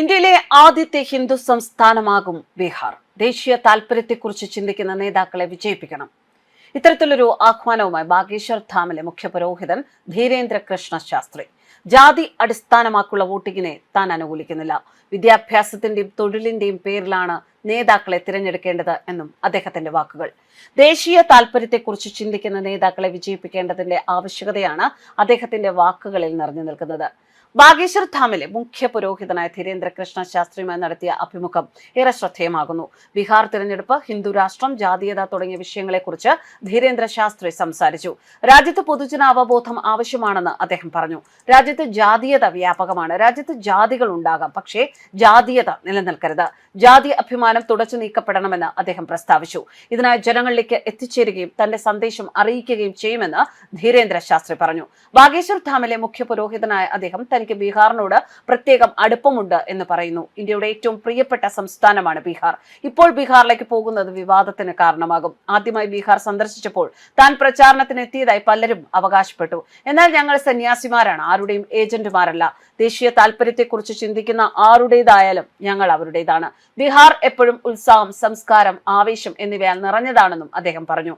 ഇന്ത്യയിലെ ആദ്യത്തെ ഹിന്ദു സംസ്ഥാനമാകും ബീഹാർ. ദേശീയ താൽപര്യത്തെക്കുറിച്ച് ചിന്തിക്കുന്ന നേതാക്കളെ വിജയിപ്പിക്കണം. ഇത്തരത്തിലൊരു ആഹ്വാനവുമായി ബാഗേശ്വർ ധാമിലെ മുഖ്യപുരോഹിതൻ ധീരേന്ദ്ര കൃഷ്ണ ശാസ്ത്രി. ജാതി അടിസ്ഥാനമാക്കുള്ള വോട്ടിങ്ങിനെ താൻ അനുകൂലിക്കുന്നില്ല. വിദ്യാഭ്യാസത്തിന്റെയും തൊഴിലിന്റെയും പേരിലാണ് നേതാക്കളെ തിരഞ്ഞെടുക്കേണ്ടത് എന്നും അദ്ദേഹത്തിന്റെ വാക്കുകൾ. ദേശീയ താൽപര്യത്തെക്കുറിച്ച് ചിന്തിക്കുന്ന നേതാക്കളെ വിജയിപ്പിക്കേണ്ടതിന്റെ ആവശ്യകതയാണ് അദ്ദേഹത്തിന്റെ വാക്കുകളിൽ നിറഞ്ഞു നിൽക്കുന്നത്. ബാഗേശ്വർ ധാമിലെ മുഖ്യ പുരോഹിതനായ ധീരേന്ദ്ര കൃഷ്ണ ശാസ്ത്രിയുമായി നടത്തിയ അഭിമുഖം ഏറെ ശ്രദ്ധേയമാകുന്നു. ബീഹാർ തിരഞ്ഞെടുപ്പ്, ഹിന്ദു രാഷ്ട്രം, ജാതീയത തുടങ്ങിയ വിഷയങ്ങളെക്കുറിച്ച് ധീരേന്ദ്ര ശാസ്ത്രി സംസാരിച്ചു. രാജ്യത്ത് പൊതുജനാവബോധം ആവശ്യമാണെന്ന് അദ്ദേഹം പറഞ്ഞു. രാജ്യത്ത് ജാതീയത വ്യാപകമാണ്. രാജ്യത്ത് ജാതികൾ ഉണ്ടാകാം, പക്ഷേ ജാതീയത നിലനിൽക്കരുത്. ജാതി അഭിമാനം തുടച്ചു നീക്കപ്പെടണമെന്ന് അദ്ദേഹം പ്രസ്താവിച്ചു. ഇതിനായി ജനങ്ങളിലേക്ക് എത്തിച്ചേരുകയും തന്റെ സന്ദേശം അറിയിക്കുകയും ചെയ്യുമെന്ന് ധീരേന്ദ്ര ശാസ്ത്രി പറഞ്ഞു. ബാഗേശ്വർ ധാമിലെ മുഖ്യ പുരോഹിതനായ അദ്ദേഹം തനിക്ക് ബീഹാറിനോട് പ്രത്യേകം അടുപ്പമുണ്ട് എന്ന് പറയുന്നു. ഇന്ത്യയുടെ ഏറ്റവും പ്രിയപ്പെട്ട സംസ്ഥാനമാണ് ബീഹാർ. ഇപ്പോൾ ബീഹാറിലേക്ക് പോകുന്നത് വിവാദത്തിന് കാരണമാകും. ആദ്യമായി ബീഹാർ സന്ദർശിച്ചപ്പോൾ താൻ പ്രചാരണത്തിന് എത്തിയതായി പലരും അവകാശപ്പെട്ടു. എന്നാൽ ഞങ്ങൾ സന്യാസിമാരാണ്, ആരുടെയും ഏജന്റുമാരല്ല. ദേശീയ താൽപര്യത്തെക്കുറിച്ച് ചിന്തിക്കുന്ന ആരുടേതായാലും ഞങ്ങൾ അവരുടേതാണ്. ബീഹാർ എപ്പോഴും ഉത്സാഹം, സംസ്കാരം, ആവേശം എന്നിവയാൽ നിറഞ്ഞതാണെന്നും അദ്ദേഹം പറഞ്ഞു.